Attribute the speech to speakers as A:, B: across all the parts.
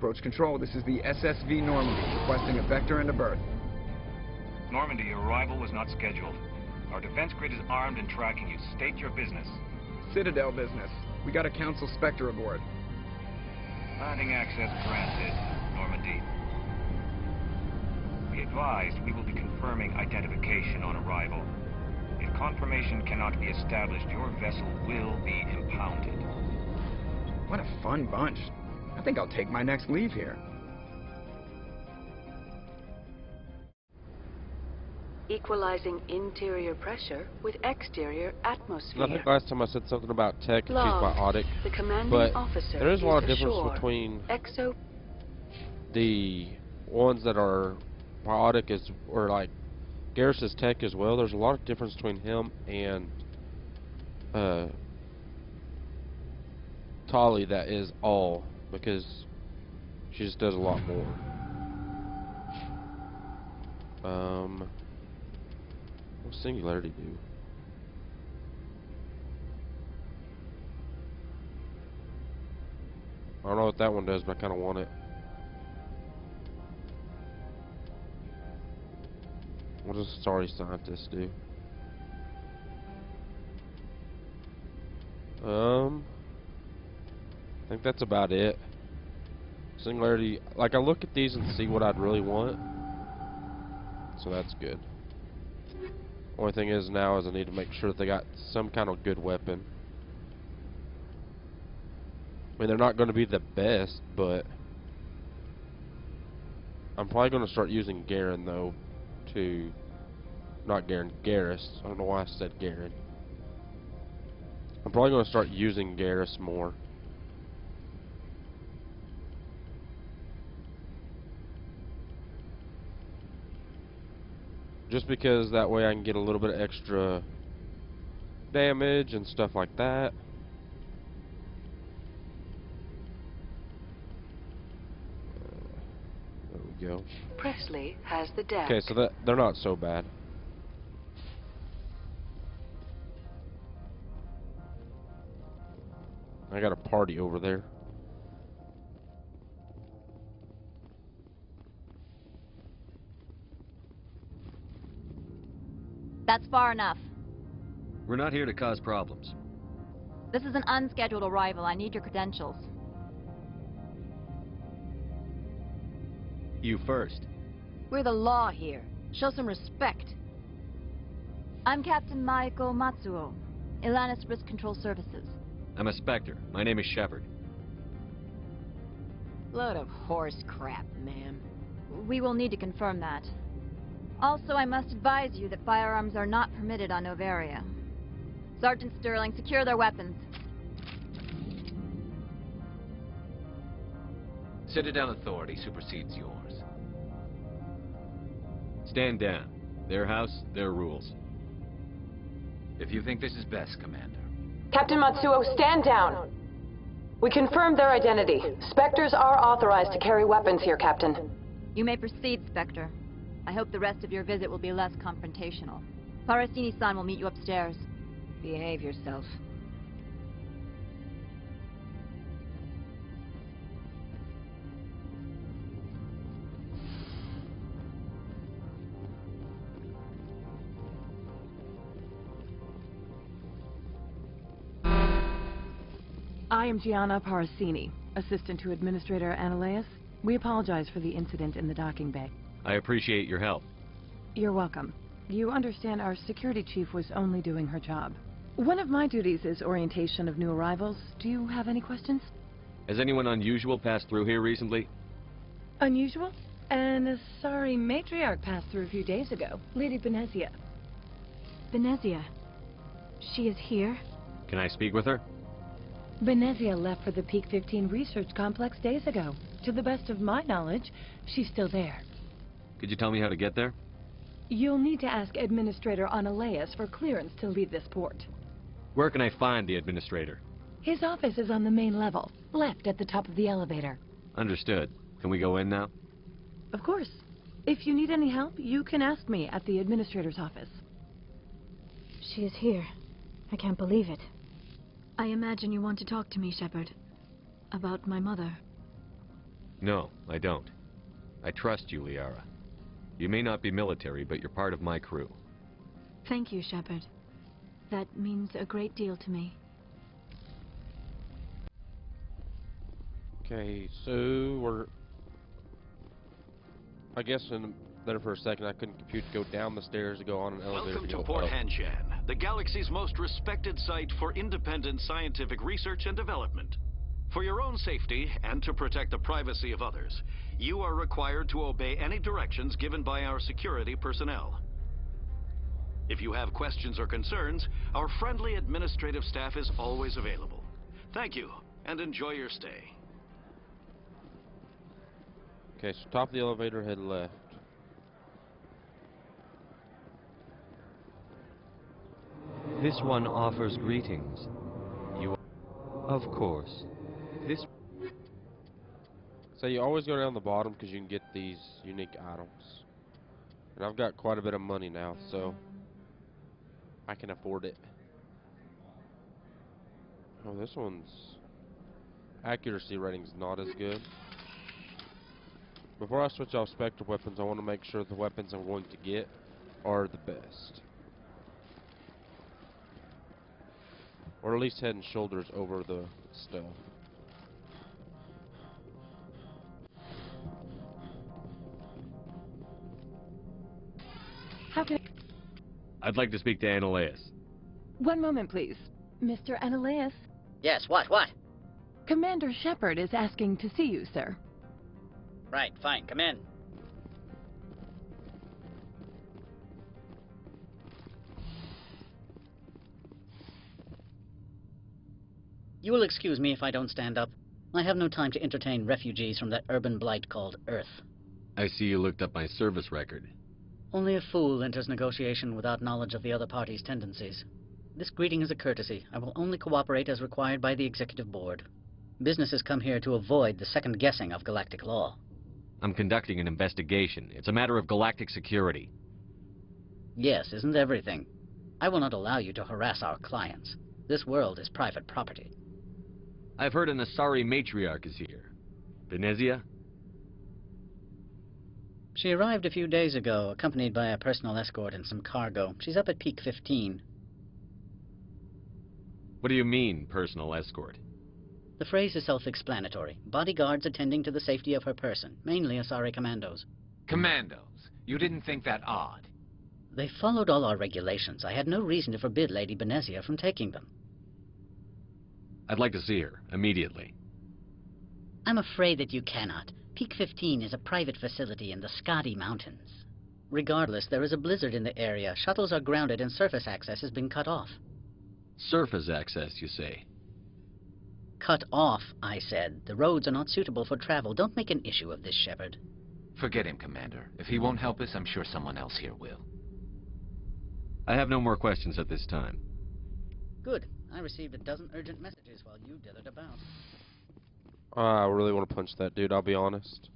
A: Approach Control, this is the SSV Normandy, requesting a vector and a berth.
B: Normandy, your arrival was not scheduled. Our defense grid is armed and tracking you. State your business.
A: Citadel business. We got a Council Spectre aboard.
B: Landing access granted, Normandy. Be advised, we will be confirming identification on arrival. If confirmation cannot be established, your vessel will be impounded.
A: What a fun bunch. I think I'll take my next leave here.
C: Equalizing interior pressure with exterior atmosphere.
D: I think last time I said something about tech and she's
C: Log.
D: biotic,
C: The commanding
D: but
C: officer
D: there is a lot of difference
C: ashore.
D: between
C: Exo
D: the ones that are biotic or like Garrus's tech as well. There's a lot of difference between him and Tali that is all, because she just does a lot more. What's Singularity do? I don't know what that one does, but I kind of want it. What does Sorry Scientist do? I think that's about it. Singularity, like I look at these and see what I'd really want. So that's good. Only thing is now is I need to make sure that they got some kind of good weapon. I mean, they're not going to be the best, but I'm probably going to start using Garen though to, not Garen, Garrus. I don't know why I said Garen. I'm probably going to start using Garrus more. Just because that way I can get a little bit of extra damage and stuff like that. There we go.
C: Presley has the deck.
D: Okay, so they're not so bad. I got a party over there.
E: That's far enough.
F: We're not here to cause problems.
E: This is an unscheduled arrival. I need your credentials.
F: You first.
G: We're the law here. Show some respect.
E: I'm Captain Maiko Matsuo, Ilanis Risk Control Services.
F: I'm a Spectre. My name is Shepard.
G: Load of horse crap, ma'am.
E: We will need to confirm that. Also, I must advise you that firearms are not permitted on Noveria. Sergeant Sterling, secure their weapons.
F: Citadel authority supersedes yours. Stand down. Their house, their rules. If you think this is best, Commander.
H: Captain Matsuo, stand down. We confirmed their identity. Spectres are authorized to carry weapons here, Captain.
E: You may proceed, Spectre. I hope the rest of your visit will be less confrontational. Parasini-san will meet you upstairs.
G: Behave yourself.
I: I am Gianna Parasini, assistant to Administrator Ananias. We apologize for the incident in the docking bay.
F: I appreciate your help.
I: You're welcome. You understand our security chief was only doing her job. One of my duties is orientation of new arrivals. Do you have any questions?
F: Has anyone unusual passed through here recently?
I: Unusual? And sorry, matriarch passed through a few days ago. Lady Benezia.
E: Benezia. She is here?
F: Can I speak with her?
I: Benezia left for the Peak 15 research complex days ago. To the best of my knowledge, she's still there.
F: Could you tell me how to get there?
I: You'll need to ask Administrator Ananias for clearance to leave this port.
F: Where can I find the Administrator?
I: His office is on the main level, left at the top of the elevator.
F: Understood. Can we go in now?
I: Of course. If you need any help, you can ask me at the Administrator's office.
E: She is here. I can't believe it. I imagine you want to talk to me, Shepard. About my mother.
J: No, I don't. I trust you, Liara. You may not be military, but you're part of my crew.
K: Thank you, Shepard. That means a great deal to me.
D: Okay, so we're... I guess there for a second I couldn't compute to go down the stairs to go on an elevator.
L: Welcome to
D: go
L: Port
D: up.
L: Hanshan, the galaxy's most respected site for independent scientific research and development. For your own safety and to protect the privacy of others, you are required to obey any directions given by our security personnel. If you have questions or concerns, our friendly administrative staff is always available. Thank you, and enjoy your stay.
D: Okay, so top of the elevator, head left.
J: This one offers greetings. You... Of course. This...
D: So you always go down the bottom because you can get these unique items. And I've got quite a bit of money now, so I can afford it. Oh, this one's accuracy rating's not as good. Before I switch off spectral weapons, I want to make sure the weapons I'm going to get are the best. Or at least head and shoulders over the stuff.
I: How can...
J: I'd like to speak to Annaleus.
I: One moment, please. Mr. Annaleus?
M: Yes, what?
I: Commander Shepard is asking to see you, sir.
M: Right, fine, come in. You will excuse me if I don't stand up. I have no time to entertain refugees from that urban blight called Earth.
J: I see you looked up my service record.
M: Only a fool enters negotiation without knowledge of the other party's tendencies. This greeting is a courtesy. I will only cooperate as required by the Executive Board. Businesses come here to avoid the second guessing of galactic law.
J: I'm conducting an investigation. It's a matter of galactic security.
M: Yes, isn't everything? I will not allow you to harass our clients. This world is private property.
J: I've heard an Asari matriarch is here. Venezia?
M: She arrived a few days ago, accompanied by a personal escort and some cargo. She's up at Peak 15.
J: What do you mean, personal escort?
M: The phrase is self-explanatory. Bodyguards attending to the safety of her person, mainly Asari commandos.
F: Commandos? You didn't think that odd?
M: They followed all our regulations. I had no reason to forbid Lady Venezia from taking them.
J: I'd like to see her, immediately.
M: I'm afraid that you cannot. Peak 15 is a private facility in the Skadi Mountains. Regardless, there is a blizzard in the area. Shuttles are grounded and surface access has been cut off.
J: Surface access, you say?
M: Cut off, I said. The roads are not suitable for travel. Don't make an issue of this, Shepard.
F: Forget him, Commander. If he won't help us, I'm sure someone else here will.
J: I have no more questions at this time.
M: Good. I received a dozen urgent messages while you dithered about.
D: I really want to punch that dude, I'll be honest.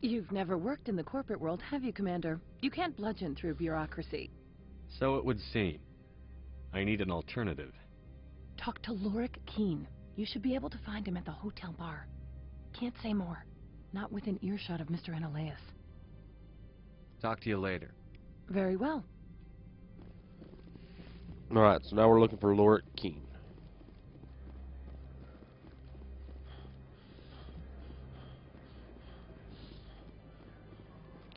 I: You've never worked in the corporate world, have you, Commander? You can't bludgeon through bureaucracy.
J: So it would seem. I need an alternative.
I: Talk to Lorik Keene. You should be able to find him at the hotel bar. Can't say more. Not within earshot of Mr. Annaleus.
J: Talk to you later.
I: Very well.
D: Alright, so now we're looking for Lorik Keene.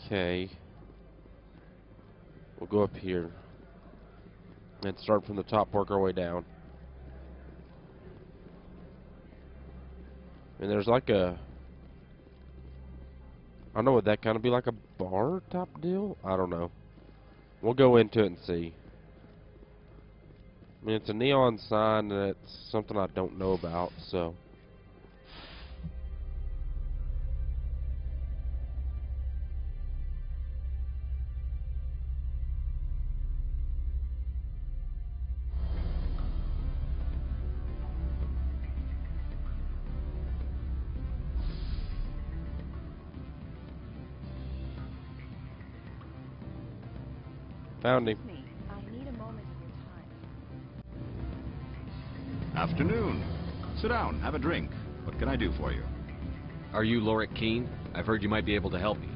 D: Okay. We'll go up here. And start from the top, work our way down. And there's like a... I don't know, would that kind of be like a bar type deal? I don't know. We'll go into it and see. I mean, it's a neon sign, and it's something I don't know about, so... Found him.
I: I need a moment of your time.
N: Afternoon. Sit down, have a drink. What can I do for you?
J: Are you Lorik Keene? I've heard you might be able to help me.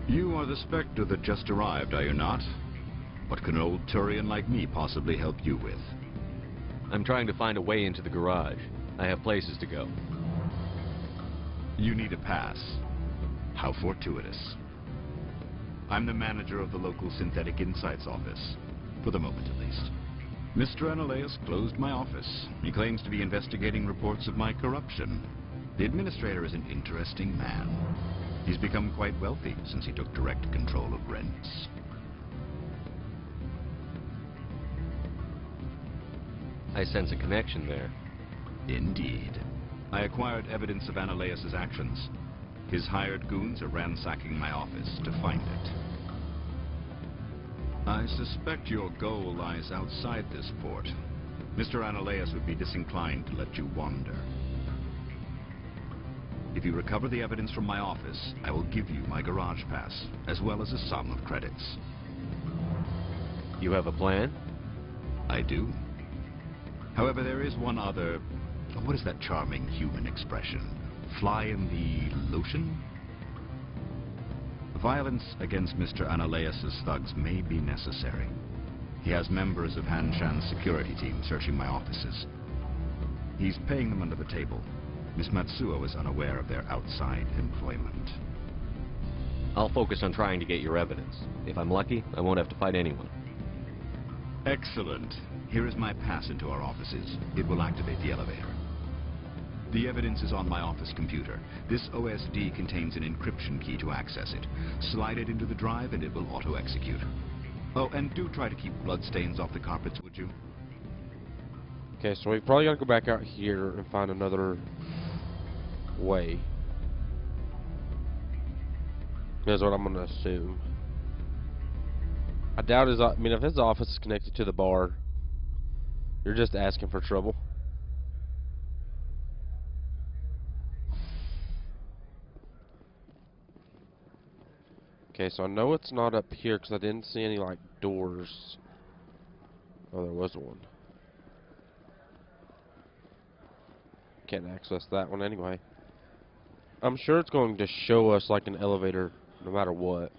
N: You are the Spectre that just arrived, are you not? What can an old Turian like me possibly help you with?
J: I'm trying to find a way into the garage. I have places to go.
N: You need a pass. How fortuitous. I'm the manager of the local Synthetic Insights office. For the moment, at least. Mr. Analaeus closed my office. He claims to be investigating reports of my corruption. The administrator is an interesting man. He's become quite wealthy since he took direct control of rents.
J: I sense a connection there.
N: Indeed. I acquired evidence of Analaeus' actions. His hired goons are ransacking my office to find it. I suspect your goal lies outside this port. Mr. Analaeus would be disinclined to let you wander. If you recover the evidence from my office, I will give you my garage pass, as well as a sum of credits.
J: You have a plan?
N: I do. However, there is one other... What is that charming human expression? Fly in the lotion? Violence against Mr. Analaeus' thugs may be necessary. He has members of Han Shan's security team searching my offices. He's paying them under the table. Miss Matsuo is unaware of their outside employment.
J: I'll focus on trying to get your evidence. If I'm lucky, I won't have to fight anyone.
N: Excellent. Here is my pass into our offices. It will activate the elevator. The evidence is on my office computer. This OSD contains an encryption key to access it. Slide it into the drive and it will auto-execute. Oh, and do try to keep bloodstains off the carpets, would you?
D: Okay, so we probably gotta go back out here and find another way. That's what I'm gonna assume. I doubt his... I mean, if his office is connected to the bar, you're just asking for trouble. Okay, so I know it's not up here because I didn't see any, like, doors. Oh, there was one. Can't access that one anyway. I'm sure it's going to show us, like, an elevator no matter what.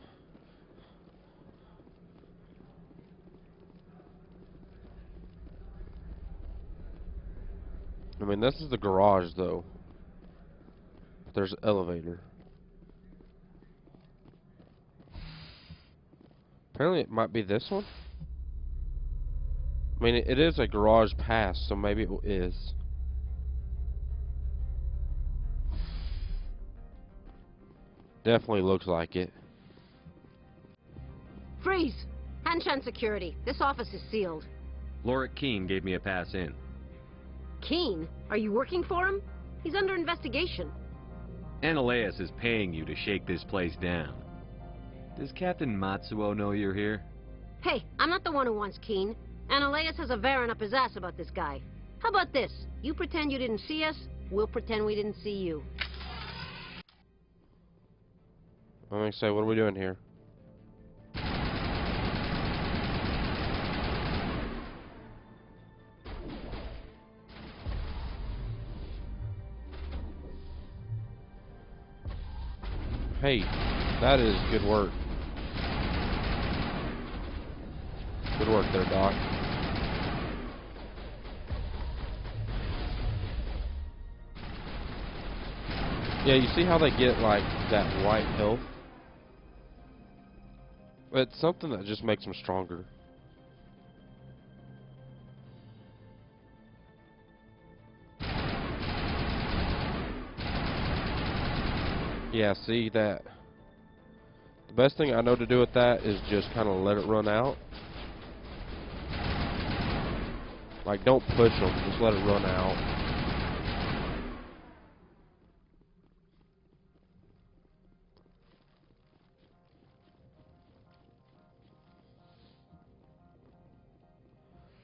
D: I mean, this is the garage, though. But there's an elevator. Apparently it might be this one. I mean, it is a garage pass, so maybe it is. Definitely looks like it.
G: Freeze! Hanshan Security. This office is sealed.
J: Lorik Keene gave me a pass in.
G: Keene? Are you working for him? He's under investigation.
J: Analaeus is paying you to shake this place down. Does Captain Matsuo know you're here?
G: Hey, I'm not the one who wants Keene. Analaeus has a Varen up his ass about this guy. How about this? You pretend you didn't see us, we'll pretend we didn't see you.
D: I'm gonna say, what are we doing here? Hey, that is good work. Good work there, Doc. Yeah, you see how they get, like, that white health? It's something that just makes them stronger. Yeah, see that? The best thing I know to do with that is just kind of let it run out. Like, don't push them, just let it run out.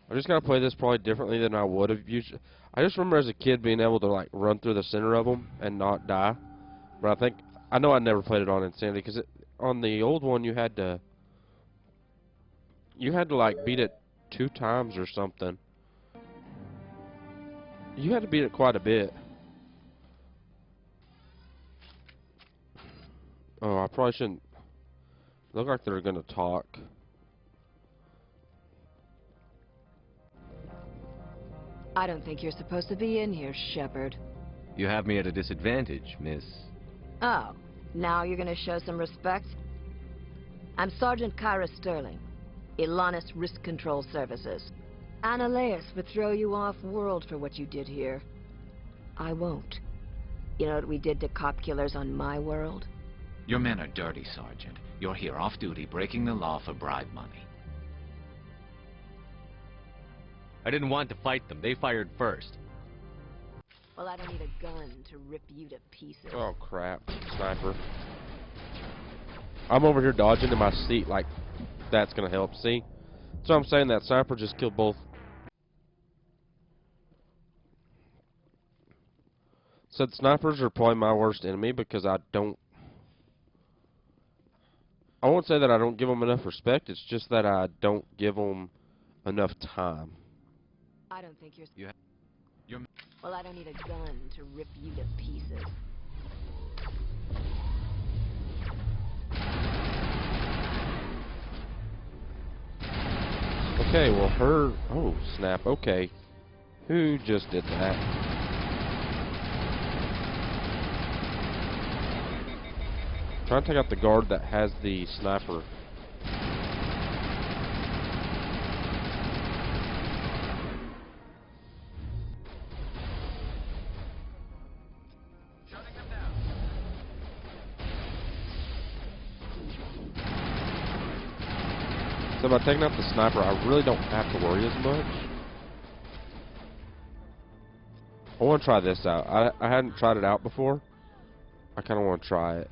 D: I just gotta play this probably differently than I would have used. I just remember as a kid being able to, like, run through the center of them and not die. But I know I never played it on Insanity, because on the old one you had to like beat it 2 times or something. You had to beat it quite a bit. Probably shouldn't. Look like they're gonna talk.
O: I don't think you're supposed to be in here, Shepard.
J: You have me at a disadvantage, miss.
O: Oh, now you're gonna show some respect? I'm Sergeant Kyra Sterling, Ilanis Risk Control Services. Ananias would throw you off-world for what you did here. I won't. You know what we did to cop killers on my world?
F: Your men are dirty, Sergeant. You're here off-duty, breaking the law for bribe money.
J: I didn't want to fight them. They fired first.
O: Well, I don't need a gun to rip you to pieces.
D: Oh crap, sniper. I'm over here dodging in my seat like that's gonna help, see? So I'm saying that sniper just killed both. Said snipers are probably my worst enemy because I won't say that I don't give them enough respect, it's just that I don't give them enough time.
O: I don't think you're... Well, I don't need a gun to rip you to pieces.
D: Okay, well her... Oh, snap, okay. Who just did that? Trying to take out the guard that has the sniper. So by taking out the sniper, I really don't have to worry as much. I want to try this out. I hadn't tried it out before. I kind of want to try it.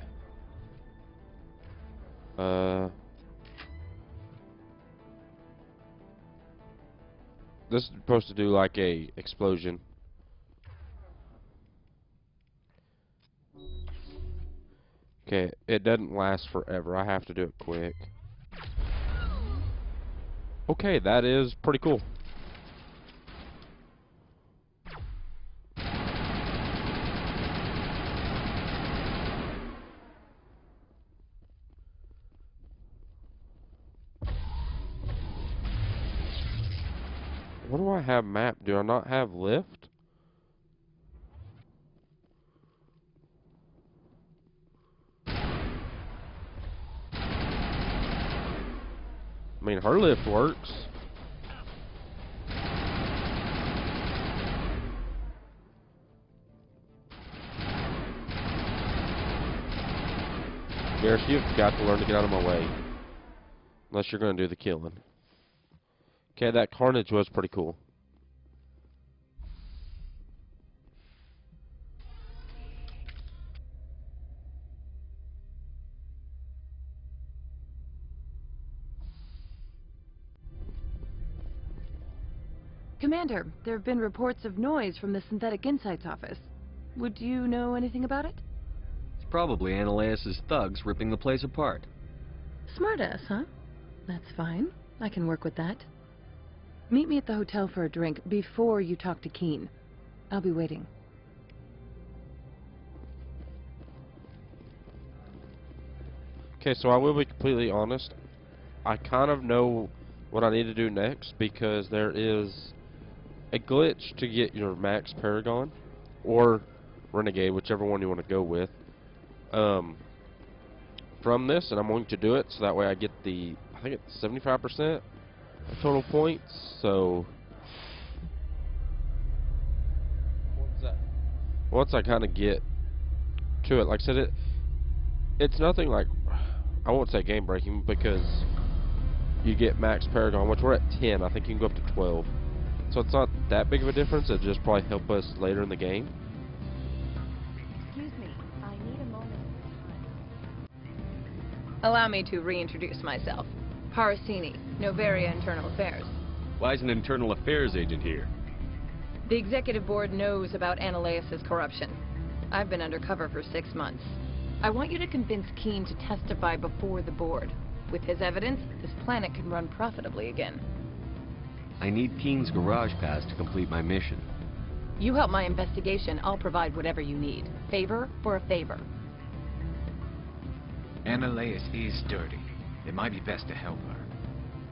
D: This is supposed to do like a explosion. Okay, it doesn't last forever. I have to do it quick. Okay, that is pretty cool. What do I have mapped? Do I not have lift? I mean, her lift works. Garrus, you've got to learn to get out of my way. Unless you're going to do the killing. Okay, that carnage was pretty cool.
I: Commander, there have been reports of noise from the Synthetic Insights office. Would you know anything about it?
J: It's probably Ananias' thugs ripping the place apart.
I: Smartass, huh? That's fine. I can work with that. Meet me at the hotel for a drink before you talk to Keen. I'll be waiting.
D: Okay, so I will be completely honest. I kind of know what I need to do next because there is a glitch to get your max Paragon or Renegade, whichever one you want to go with, from this, and I'm going to do it so that way I get the, I think it's 75% of total points. So once I kind of get to it, like I said, it's nothing like, I won't say game breaking because you get max Paragon, which we're at 10. I think you can go up to 12. So it's not that big of a difference. It'll just probably help us later in the game.
H: Excuse me, I need a moment of time.
P: Allow me to reintroduce myself. Parasini, Noveria Internal Affairs.
J: Why is an internal affairs agent here?
P: The executive board knows about Ananias' corruption. I've been undercover for 6 months. I want you to convince Keen to testify before the board. With his evidence, this planet can run profitably again.
J: I need Keen's garage pass to complete my mission.
P: You help my investigation, I'll provide whatever you need. Favor for a favor.
F: Annaleis is dirty. It might be best to help her.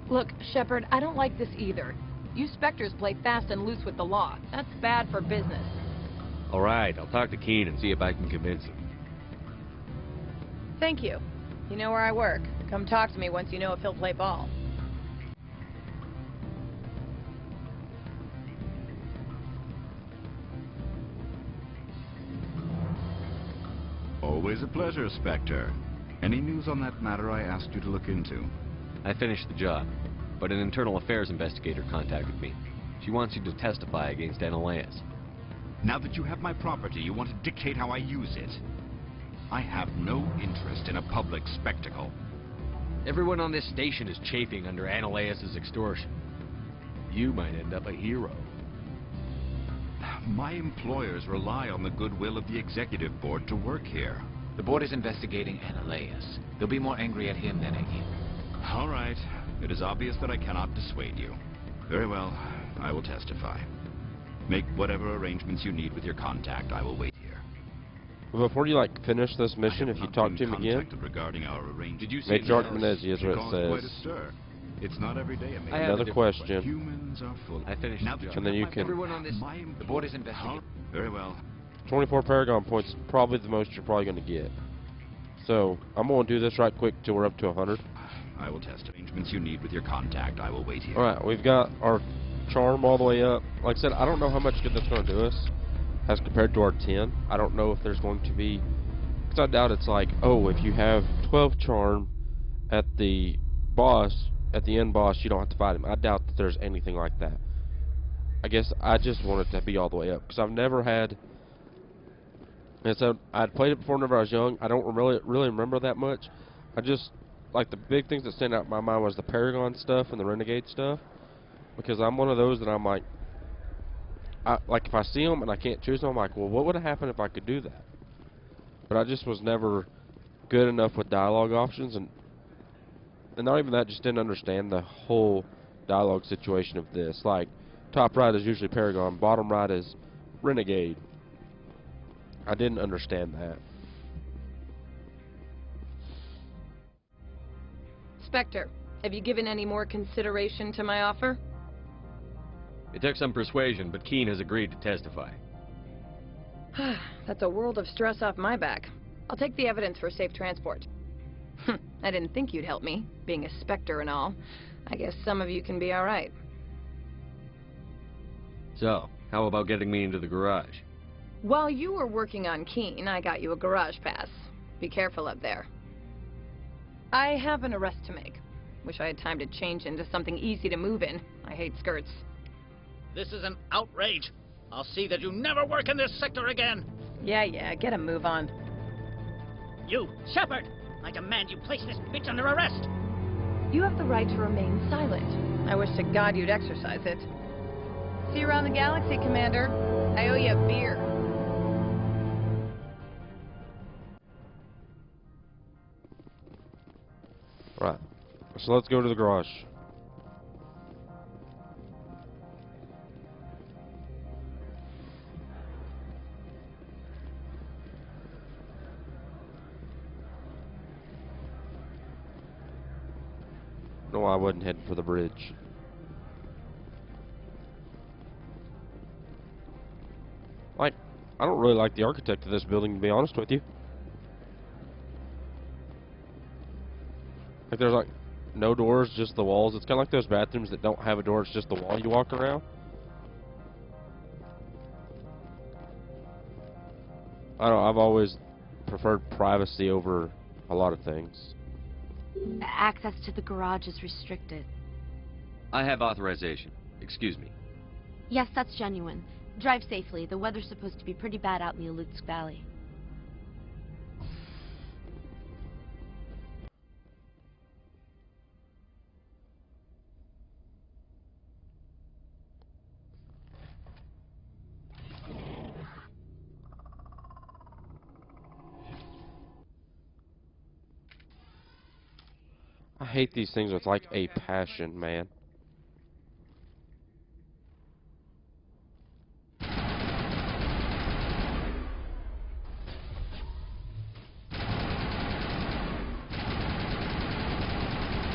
P: Look, Shepard, I don't like this either. You Spectres play fast and loose with the law. That's bad for business.
J: Alright, I'll talk to Keen and see if I can convince him.
P: Thank you. You know where I work. Come talk to me once you know if he'll play ball.
N: Always a pleasure, Spectre. Any news on that matter I asked you to look into?
J: I finished the job, but an internal affairs investigator contacted me. She wants you to testify against Annaleis.
N: Now that you have my property, you want to dictate how I use it. I have no interest in a public spectacle.
J: Everyone on this station is chafing under Annaleis' extortion. You might end up a hero.
N: My employers rely on the goodwill of the executive board to work here.
F: The board is investigating Annaleis. They'll be more angry at him than at you.
N: All right. It is obvious that I cannot dissuade you. Very well. I will testify. Make whatever arrangements you need with your contact. I will wait here.
D: Before you, finish this mission, if you talk to him again,
N: regarding our
J: did you
D: make Jark Menezes is what it says.
N: It's not every day a
D: Another question.
N: Humans are full.
J: I finished the job.
D: And then you can...
F: Everyone on this... The board is investigating.
N: Very well.
D: 24 Paragon points is probably the most you're probably going to get. So, I'm going to do this right quick till we're up to 100.
N: I will test arrangements you need with your contact. I will wait here.
D: Alright, we've got our charm all the way up. Like I said, I don't know how much good that's going to do us as compared to our 10. I don't know if there's going to be... Because I doubt it's like, oh, if you have 12 charm at the boss, at the end boss, you don't have to fight him. I doubt that there's anything like that. I guess I just want it to be all the way up. Because I've never had... And so, I'd played it before whenever I was young. I don't really remember that much. I just... Like, the big things that stand out in my mind was the Paragon stuff and the Renegade stuff. Because I'm one of those that I'm like... like, if I see them and I can't choose them, I'm like, well, what would have happened if I could do that? But I just was never good enough with dialogue options. And not even that, just didn't understand the whole dialogue situation of this. Like, top right is usually Paragon, bottom right is Renegade. I didn't understand that.
P: Spectre, have you given any more consideration to my offer?
J: It took some persuasion, but Keen has agreed to testify.
P: That's a world of stress off my back. I'll take the evidence for safe transport. I didn't think you'd help me, being a Spectre and all. I guess some of you can be alright.
J: So, how about getting me into the garage?
P: While you were working on Keen, I got you a garage pass. Be careful up there. I have an arrest to make. Wish I had time to change into something easy to move in. I hate skirts.
M: This is an outrage. I'll see that you never work in this sector again.
P: Yeah, get a move on.
M: You, Shepard! I demand you place this bitch under arrest!
P: You have the right to remain silent. I wish to God you'd exercise it. See you around the galaxy, Commander. I owe you a beer.
D: Right. So let's go to the garage. No, I wasn't heading for the bridge. Like, I don't really like the architect of this building, to be honest with you. Like, there's like no doors, just the walls. It's kind of like those bathrooms that don't have a door, it's just the wall you walk around. I don't know, I've always preferred privacy over a lot of things.
Q: Access to the garage is restricted.
J: I have authorization. Excuse me.
Q: Yes, that's genuine. Drive safely. The weather's supposed to be pretty bad out in the Alutsk Valley.
D: I hate these things with like a passion, man.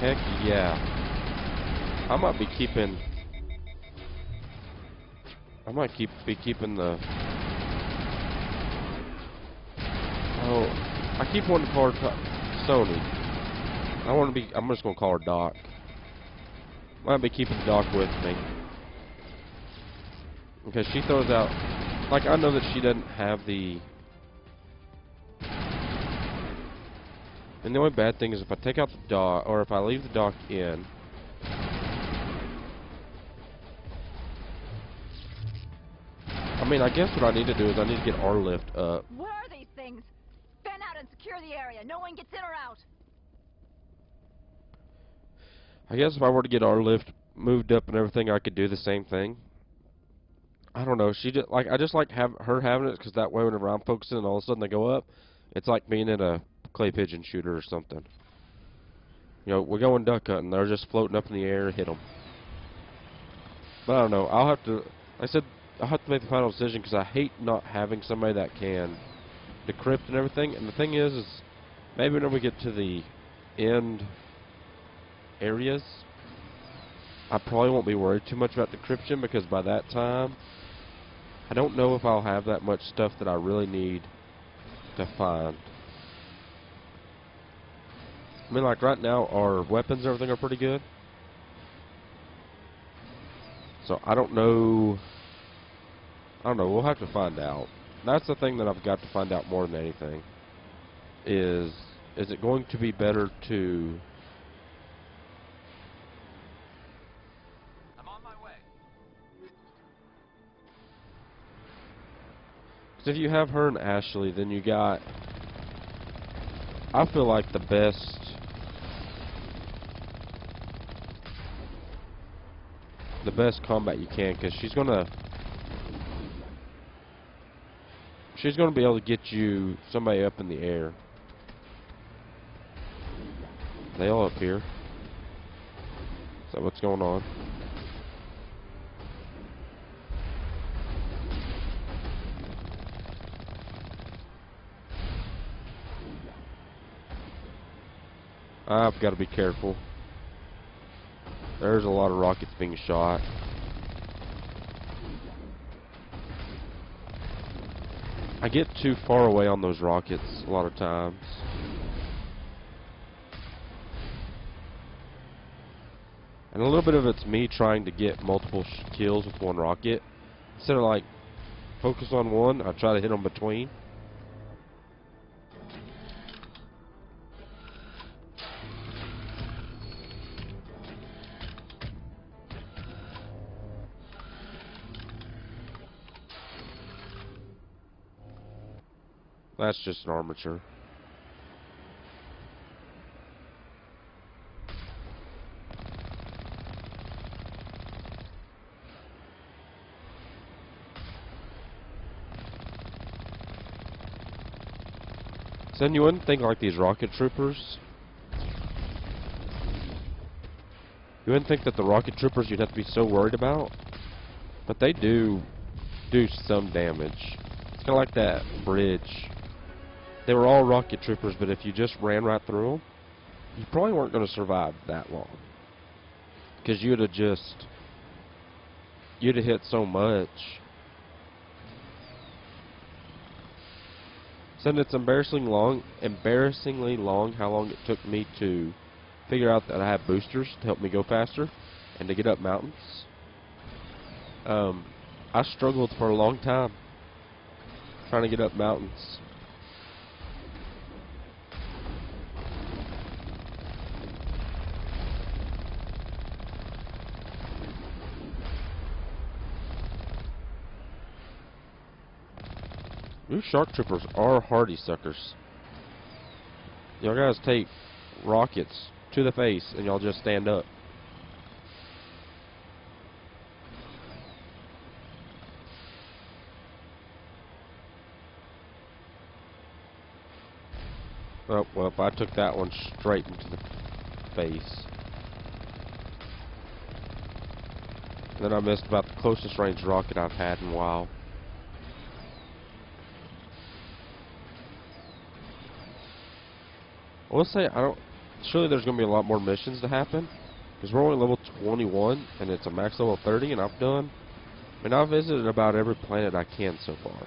D: Heck yeah. I might be keeping... I might be keeping the... Oh, I keep wanting to call her Sony. I'm just gonna call her Doc. Might be keeping Doc with me. Because she throws out... Like, I know that she doesn't have the... And the only bad thing is if I take out the dock, or if I leave the dock in... I mean, I guess what I need to do is I need to get our lift up.
E: What are these things? Fan out and secure the area. No one gets in or out.
D: I guess if I were to get our lift moved up and everything, I could do the same thing. I don't know. She just like I just like her having it because that way whenever I'm focusing and all of a sudden they go up, it's like being in a clay pigeon shooter or something. You know, we're going duck hunting. They're just floating up in the air, hit them. But I don't know. I'll have to. Like I said, I'll have to make the final decision because I hate not having somebody that can decrypt and everything. And the thing is maybe whenever we get to the end areas, I probably won't be worried too much about decryption because by that time, I don't know if I'll have that much stuff that I really need to find. I mean, like right now, our weapons and everything are pretty good. So I don't know. We'll have to find out. That's the thing that I've got to find out more than anything. Is it going to be better to...
F: I'm on my way.
D: Because if you have her and Ashley, then you got... I feel like the best... combat you can, because she's gonna be able to get you somebody up in the air. They all up here. Is that what's going on? I've got to be careful. There's a lot of rockets being shot. I get too far away on those rockets a lot of times. And a little bit of it's me trying to get multiple kills with one rocket. Instead of like focus on one, I try to hit them between. That's just an armature. So you wouldn't think like these rocket troopers. You wouldn't think that the rocket troopers you'd have to be so worried about. But they do some damage. It's kind of like that bridge. They were all rocket troopers, but if you just ran right through them, you probably weren't going to survive that long. Because you'd have hit so much. So it's embarrassingly long how long it took me to figure out that I have boosters to help me go faster and to get up mountains. I struggled for a long time trying to get up mountains. These shark troopers are hardy suckers. Y'all guys take rockets to the face and y'all just stand up. Oh, well, I took that one straight into the face. And then I missed about the closest range rocket I've had in a while. I will say, surely there's going to be a lot more missions to happen. Because we're only level 21, and it's a max level 30, and I've done... I mean, I've visited about every planet I can so far.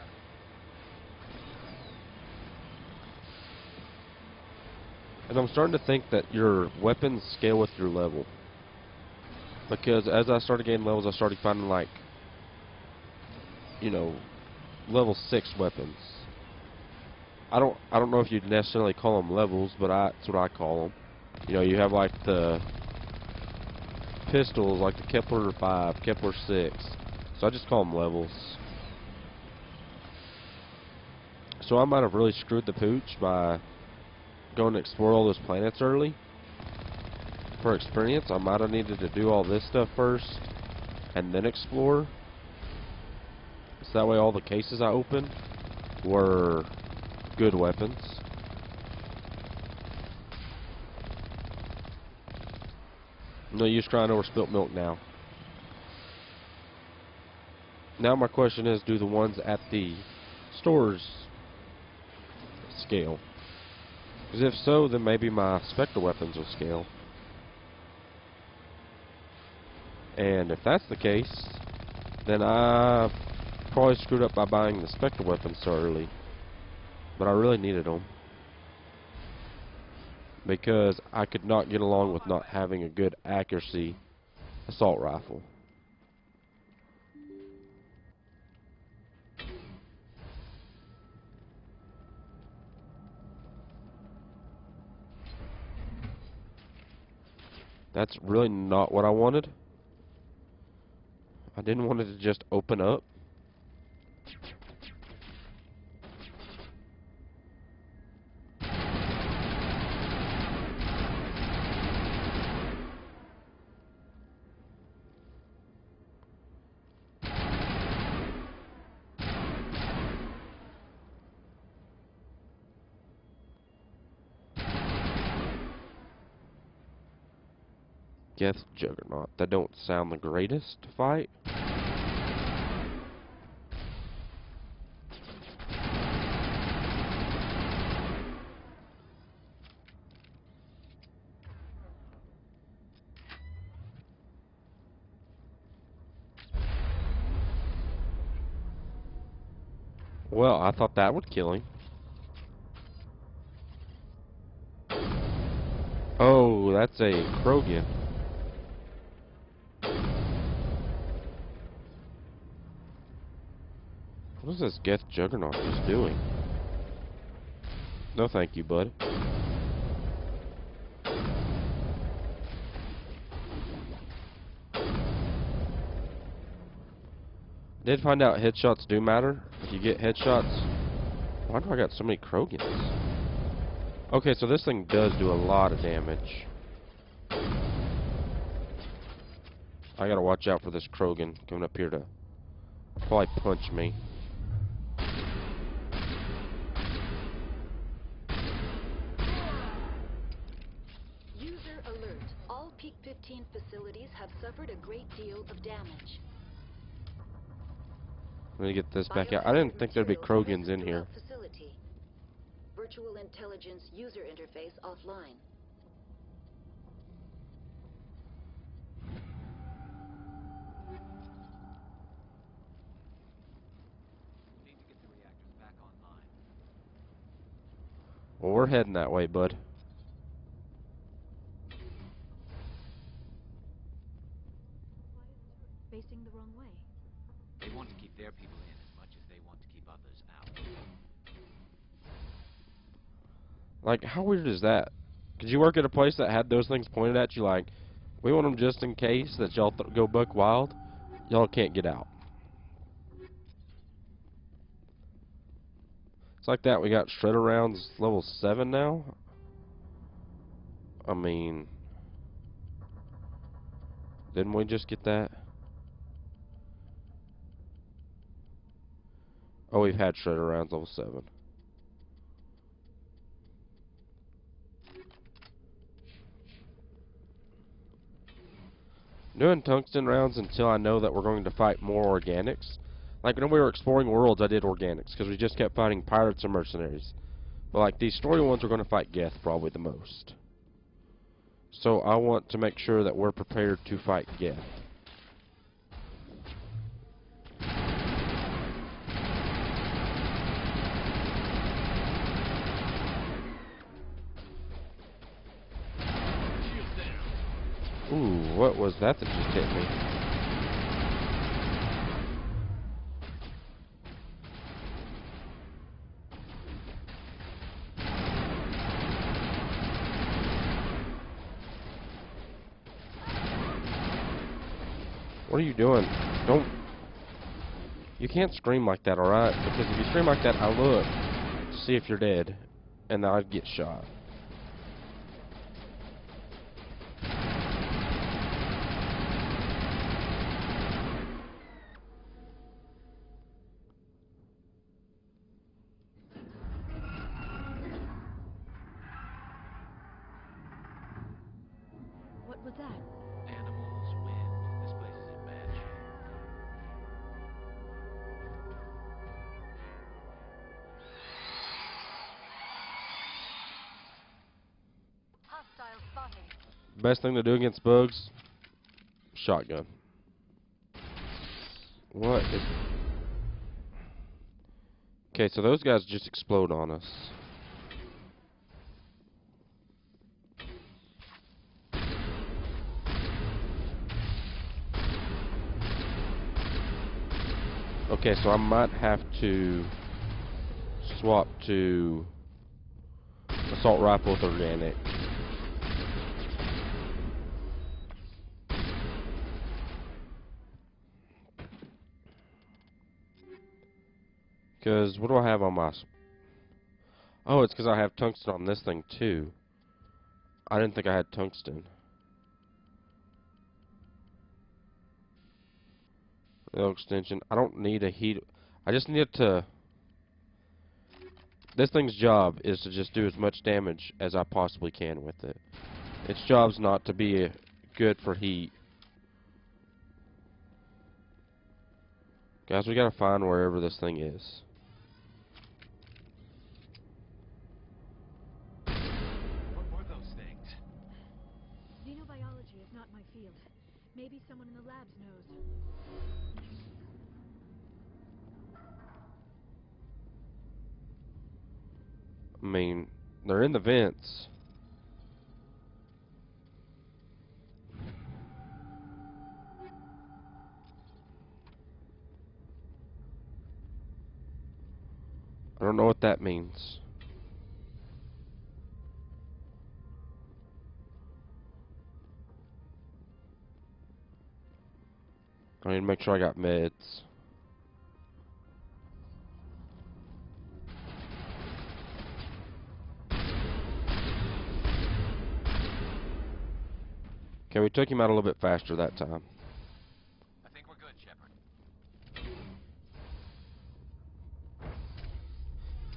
D: And I'm starting to think that your weapons scale with your level. Because as I started getting levels, I started finding, like, you know, level 6 weapons. I don't know if you'd necessarily call them levels, but that's what I call them. You know, you have, like, the pistols, like the Kepler 5, Kepler 6. So I just call them levels. So I might have really screwed the pooch by going to explore all those planets early. For experience, I might have needed to do all this stuff first and then explore. So that way all the cases I opened were good weapons. No use crying over spilt milk now. Now my question is, do the ones at the stores scale? Because if so, then maybe my Spectre weapons will scale. And if that's the case, then I probably screwed up by buying the Spectre weapons so early. But I really needed them. Because I could not get along with not having a good accuracy assault rifle. That's really not what I wanted. I didn't want it to just open up. Geth Juggernaut. That don't sound the greatest to fight. Well, I thought that would kill him. Oh, that's a Krogan. What is this Geth Juggernaut just doing? No thank you, bud. Did find out headshots do matter. If you get headshots... Why do I got so many Krogans? Okay, so this thing does do a lot of damage. I gotta watch out for this Krogan coming up here to probably punch me.
C: User alert. All Peak 15 facilities have suffered a great deal of damage.
D: Let me get this back out. I didn't think there'd be Krogans in here.
C: Facility. Virtual intelligence user interface offline.
D: Well, we're heading that way, bud.
E: Facing the wrong way.
F: They want to keep their people in as much as they want to keep others out.
D: Like, how weird is that? Could you work at a place that had those things pointed at you like, we want them just in case that y'all go buck wild? Y'all can't get out. It's like that. We got shredder rounds level 7 now. I mean, didn't we just get that? Oh, we've had shredder rounds level 7. Doing tungsten rounds until I know that we're going to fight more organics. Like when we were exploring worlds, I did organics because we just kept fighting pirates and mercenaries. But like these story ones, we're going to fight Geth probably the most. So I want to make sure that we're prepared to fight Geth. Ooh, what was that just hit me? What are you doing? Don't... You can't scream like that, alright? Because if you scream like that, I look to see if you're dead, and then I'd get shot.
K: What was that?
R: Animals, wind. This place is in bad shape.
C: Hostile spotted.
D: Best thing to do against bugs? Shotgun. What is... Okay, so those guys just explode on us. Okay, so I might have to swap to assault rifle with organic. Because what do I have on my... Oh, it's because I have tungsten on this thing too. I didn't think I had tungsten. Rail extension. I don't need a heat. I just need to... This thing's job is to just do as much damage as I possibly can with it. Its job's not to be good for heat. Guys, we gotta find wherever this thing is.
R: What were those things?
K: Xenobiology is not my field. Maybe someone in the labs knows.
D: I mean, they're in the vents. I don't know what that means. I need to make sure I got meds. Okay, we took him out a little bit faster that time.
R: I think we're good, Shepard.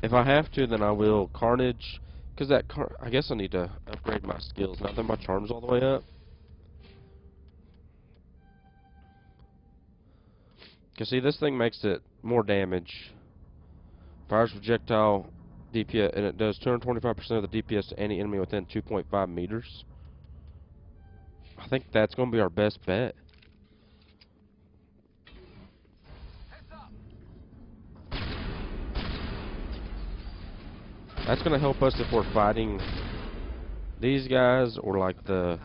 D: If I have to, then I will Carnage. Because that I guess I need to upgrade my skills. Now that my charm's all the way up. Because see, this thing makes it more damage. Fires projectile DPS, and it does 225% of the DPS to any enemy within 2.5 meters. I think that's going to be our best bet. That's going to help us if we're fighting these guys or like the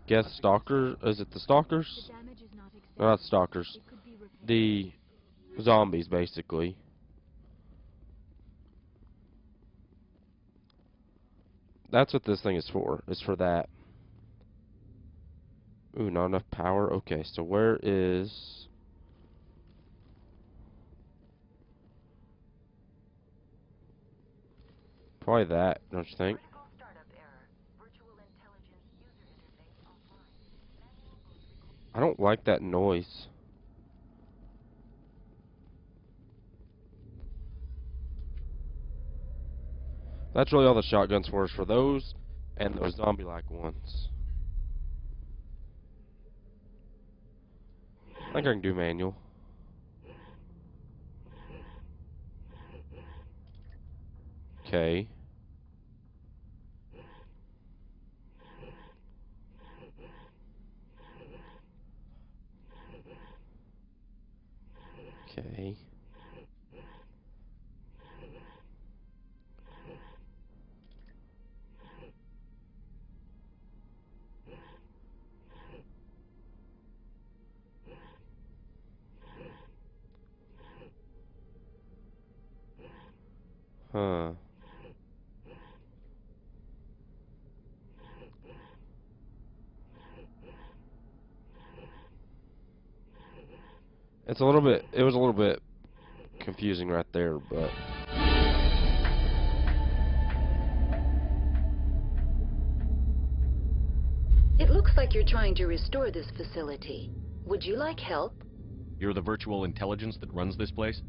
D: Geth Stalkers. Is it the Stalkers? No, not Stalkers. The zombies, basically. That's what this thing is for. It's for that. Ooh, not enough power. Okay, so where is... Probably that, don't you think? I don't like that noise. That's really all the shotguns for is for those and those zombie-like ones. I think I can do manual. Okay. Okay. Huh. It was a little bit confusing right there, but
C: It looks like you're trying to restore this facility. Would you like help?
F: You're the virtual intelligence that runs this place?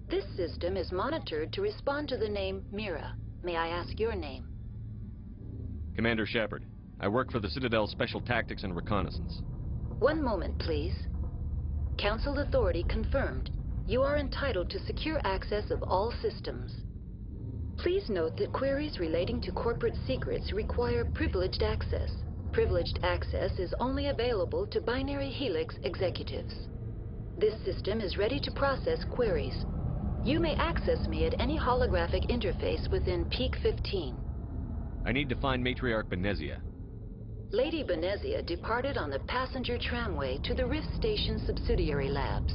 C: This system is monitored to respond to the name Mira. May I ask your name?
F: Commander Shepard. I work for the Citadel Special Tactics and Reconnaissance.
C: One moment, please. Council authority confirmed. You are entitled to secure access of all systems. Please note that queries relating to corporate secrets require privileged access. Privileged access is only available to Binary Helix executives. This system is ready to process queries. You may access me at any holographic interface within Peak 15.
F: I need to find Matriarch Benezia.
C: Lady Benezia departed on the passenger tramway to the Rift Station subsidiary labs.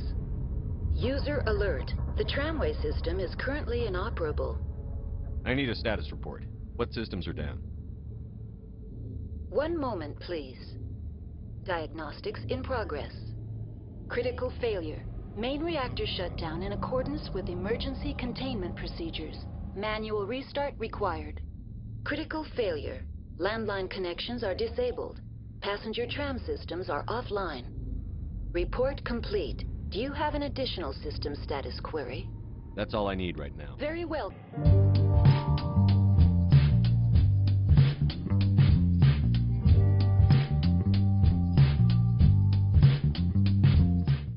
C: User alert. The tramway system is currently inoperable.
F: I need a status report. What systems are down?
C: One moment, please. Diagnostics in progress. Critical failure. Main reactor shut down in accordance with emergency containment procedures. Manual restart required. Critical failure. Landline connections are disabled. Passenger tram systems are offline. Report complete. Do you have an additional system status query?
F: That's all I need right now.
C: Very well.